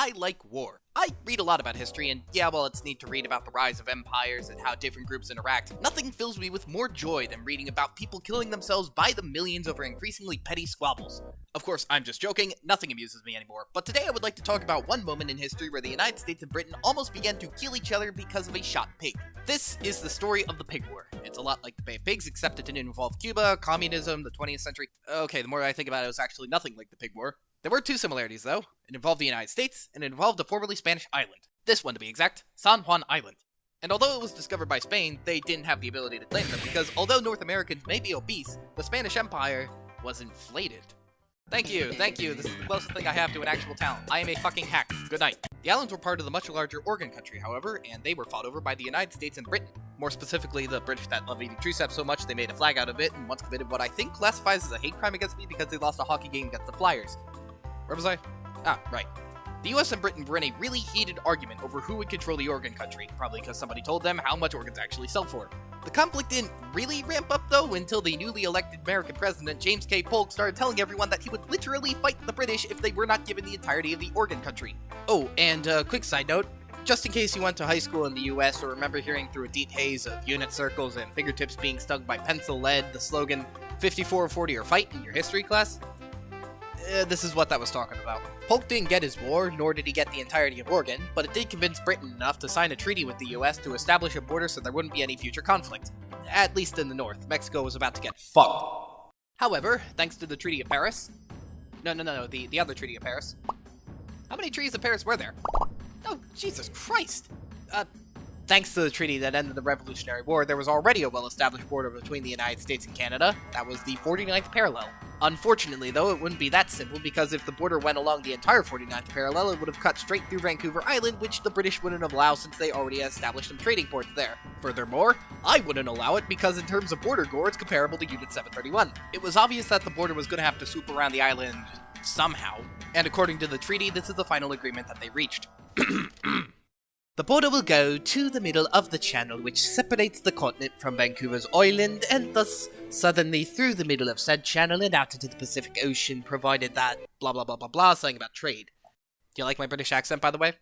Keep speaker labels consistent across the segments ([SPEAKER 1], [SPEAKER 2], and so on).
[SPEAKER 1] I like war. I read a lot about history, and yeah, well, it's neat to read about the rise of empires and how different groups interact. Nothing fills me with more joy than reading about people killing themselves by the millions over increasingly petty squabbles. Of course, I'm just joking, nothing amuses me anymore, but today I would like to talk about one moment in history where the United States and Britain almost began to kill each other because of a shot pig. This is the story of the Pig War. It's a lot like the Bay of Pigs, except it didn't involve Cuba, communism, the 20th century. Okay, the more I think about it, it was actually nothing like the Pig War. There were two similarities, though. It involved the United States, and it involved a formerly Spanish island. This one, to be exact, San Juan Island. And although it was discovered by Spain, they didn't have the ability to claim them, because although North Americans may be obese, the Spanish Empire was inflated. Thank you. This is the closest thing I have to an actual talent. I am a fucking hack. Good night. The islands were part of the much larger Oregon country, however, and they were fought over by the United States and Britain. More specifically, the British that love eating tree saps so much they made a flag out of it, and once committed what I think classifies as a hate crime against me because they lost a hockey game against the Flyers. Where was I? Ah, right. The US and Britain were in a really heated argument over who would control the Oregon country, probably because somebody told them how much organs actually sell for. The conflict didn't really ramp up though until the newly elected American president James K. Polk started telling everyone that he would literally fight the British if they were not given the entirety of the Oregon country. Oh, and quick side note, just in case you went to high school in the US or remember hearing through a deep haze of unit circles and fingertips being stung by pencil lead the slogan 54, 40 or fight in your history class, this is what that was talking about. Polk didn't get his war, nor did he get the entirety of Oregon, but it did convince Britain enough to sign a treaty with the US to establish a border so there wouldn't be any future conflict. At least in the north. Mexico was about to get fucked. However, thanks to the Treaty of Paris... No, the other Treaty of Paris. How many treaties of Paris were there? Oh, Jesus Christ! Thanks to the treaty that ended the Revolutionary War, there was already a well-established border between the United States and Canada. That was the 49th parallel. Unfortunately, though, it wouldn't be that simple, because if the border went along the entire 49th parallel, it would have cut straight through Vancouver Island, which the British wouldn't allow since they already established some trading ports there. Furthermore, I wouldn't allow it because in terms of border gore, it's comparable to Unit 731. It was obvious that the border was going to have to swoop around the island somehow, and according to the treaty, this is the final agreement that they reached. The border will go to the middle of the channel which separates the continent from Vancouver's island, and thus southerly through the middle of said channel and out into the Pacific Ocean, provided that blah blah blah blah blah, saying about trade. Do you like my British accent, by the way?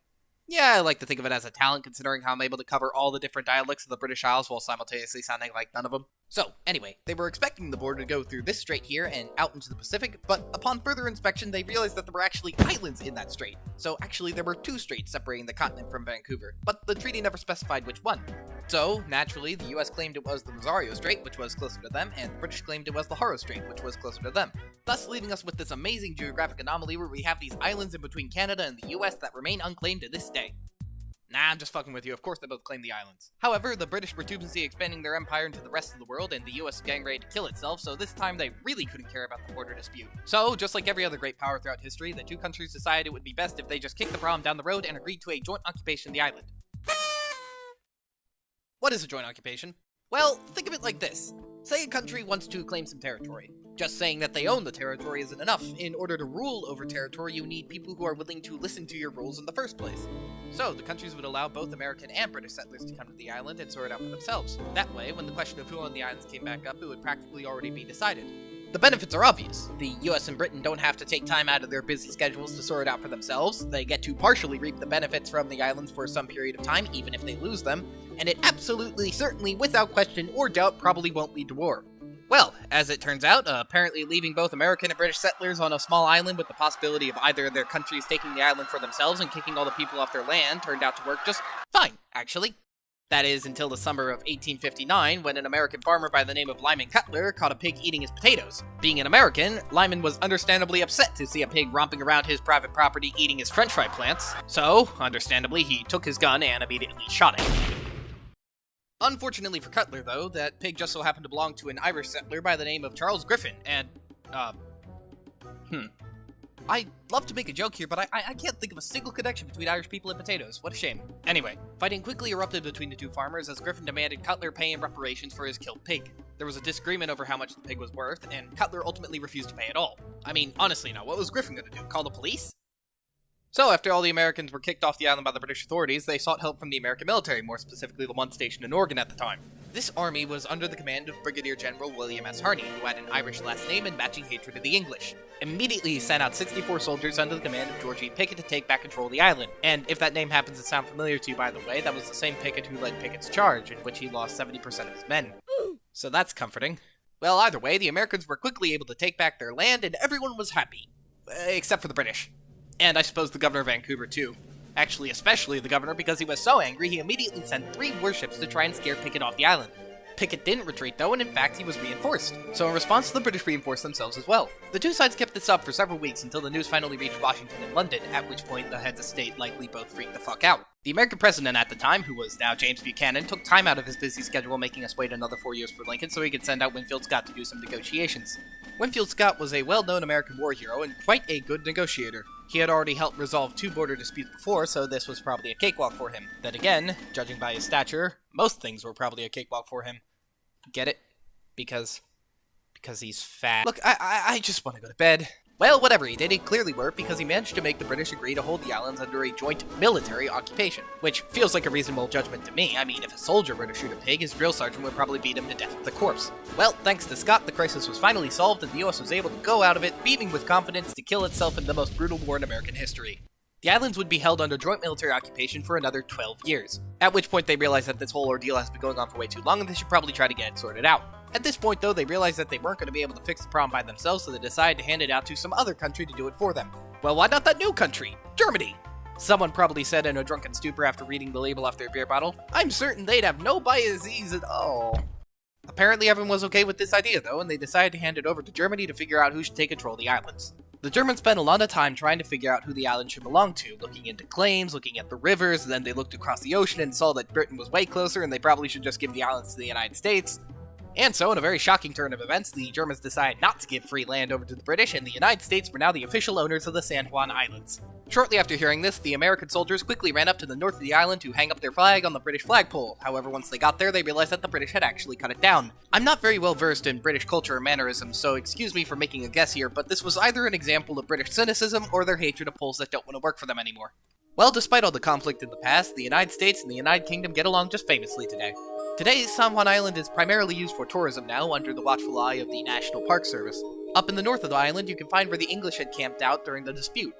[SPEAKER 1] Yeah, I like to think of it as a talent, considering how I'm able to cover all the different dialects of the British Isles while simultaneously sounding like none of them. So, anyway, they were expecting the border to go through this strait here and out into the Pacific, but upon further inspection, they realized that there were actually islands in that strait. So, actually, there were two straits separating the continent from Vancouver, but the treaty never specified which one. So, naturally, the US claimed it was the Rosario Strait, which was closer to them, and the British claimed it was the Haro Strait, which was closer to them. Thus, leaving us with this amazing geographic anomaly where we have these islands in between Canada and the US that remain unclaimed to this day. Nah, I'm just fucking with you. Of course they both claim the islands. However, the British were too busy expanding their empire into the rest of the world, and the US was getting ready to kill itself, so this time they really couldn't care about the border dispute. So, just like every other great power throughout history, the two countries decided it would be best if they just kicked the problem down the road and agreed to a joint occupation of the island. What is a joint occupation? Well, think of it like this. Say a country wants to claim some territory. Just saying that they own the territory isn't enough. In order to rule over territory, you need people who are willing to listen to your rules in the first place. So, the countries would allow both American and British settlers to come to the island and sort it out for themselves. That way, when the question of who owned the islands came back up, it would practically already be decided. The benefits are obvious. The US and Britain don't have to take time out of their busy schedules to sort it out for themselves. They get to partially reap the benefits from the islands for some period of time, even if they lose them. And it absolutely, certainly, without question or doubt, probably won't lead to war. Well, as it turns out, apparently leaving both American and British settlers on a small island with the possibility of either of their countries taking the island for themselves and kicking all the people off their land turned out to work just fine, actually. That is, until the summer of 1859, when an American farmer by the name of Lyman Cutler caught a pig eating his potatoes. Being an American, Lyman was understandably upset to see a pig romping around his private property eating his french fry plants, so, understandably, he took his gun and immediately shot it. Unfortunately for Cutler, though, that pig just so happened to belong to an Irish settler by the name of Charles Griffin, and, I'd love to make a joke here, but I can't think of a single connection between Irish people and potatoes. What a shame. Anyway, fighting quickly erupted between the two farmers as Griffin demanded Cutler pay him reparations for his killed pig. There was a disagreement over how much the pig was worth, and Cutler ultimately refused to pay at all. I mean, honestly now, what was Griffin gonna do? Call the police? So, after all the Americans were kicked off the island by the British authorities, they sought help from the American military, more specifically the one stationed in Oregon at the time. This army was under the command of Brigadier General William S. Harney, who had an Irish last name and matching hatred of the English. Immediately, he sent out 64 soldiers under the command of George E. Pickett to take back control of the island. And if that name happens to sound familiar to you, by the way, that was the same Pickett who led Pickett's charge, in which he lost 70% of his men. So that's comforting. Well, either way, the Americans were quickly able to take back their land, and everyone was happy. Except for the British. And I suppose the governor of Vancouver, too. Actually, especially the governor, because he was so angry, he immediately sent 3 warships to try and scare Pickett off the island. Pickett didn't retreat though, and in fact he was reinforced. So in response, the British reinforced themselves as well. The two sides kept this up for several weeks until the news finally reached Washington and London, at which point the heads of state likely both freaked the fuck out. The American president at the time, who was now James Buchanan, took time out of his busy schedule making us wait another 4 years for Lincoln so he could send out Winfield Scott to do some negotiations. Winfield Scott was a well-known American war hero and quite a good negotiator. He had already helped resolve 2 border disputes before, so this was probably a cakewalk for him. Then again, judging by his stature, most things were probably a cakewalk for him. Get it? Because he's fat. Look, I just want to go to bed. Well, whatever he did, it clearly worked because he managed to make the British agree to hold the islands under a joint military occupation, which feels like a reasonable judgment to me. I mean, if a soldier were to shoot a pig, his drill sergeant would probably beat him to death with a corpse. Well, thanks to Scott, the crisis was finally solved and the US was able to go out of it, beaming with confidence to kill itself in the most brutal war in American history. The islands would be held under joint military occupation for another 12 years, at which point they realized that this whole ordeal has been going on for way too long and they should probably try to get it sorted out. At this point though, they realized that they weren't going to be able to fix the problem by themselves, so they decided to hand it out to some other country to do it for them. Well, why not that new country? Germany! Someone probably said in a drunken stupor after reading the label off their beer bottle, I'm certain they'd have no biases at all. Apparently everyone was okay with this idea though, and they decided to hand it over to Germany to figure out who should take control of the islands. The Germans spent a lot of time trying to figure out who the island should belong to, looking into claims, looking at the rivers, and then they looked across the ocean and saw that Britain was way closer and they probably should just give the islands to the United States. And so, in a very shocking turn of events, the Germans decided not to give free land over to the British, and the United States were now the official owners of the San Juan Islands. Shortly after hearing this, the American soldiers quickly ran up to the north of the island to hang up their flag on the British flagpole. However, once they got there, they realized that the British had actually cut it down. I'm not very well versed in British culture and mannerisms, so excuse me for making a guess here, but this was either an example of British cynicism or their hatred of Poles that don't want to work for them anymore. Well, despite all the conflict in the past, the United States and the United Kingdom get along just famously today. Today, San Juan Island is primarily used for tourism now, under the watchful eye of the National Park Service. Up in the north of the island, you can find where the English had camped out during the dispute,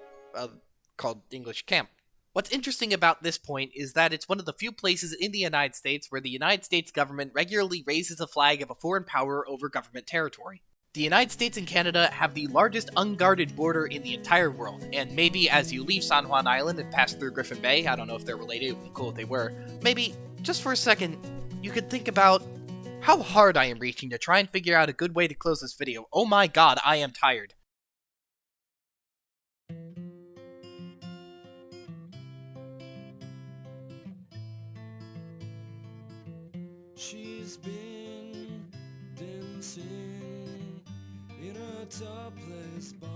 [SPEAKER 1] called English Camp. What's interesting about this point is that it's one of the few places in the United States where the United States government regularly raises a flag of a foreign power over government territory. The United States and Canada have the largest unguarded border in the entire world, and maybe as you leave San Juan Island and pass through Griffin Bay, I don't know if they're related, it would be cool if they were, maybe, just for a second, you could think about how hard I am reaching to try and figure out a good way to close this video. Oh my god, I am tired.
[SPEAKER 2] She's been dancing in a topless bar.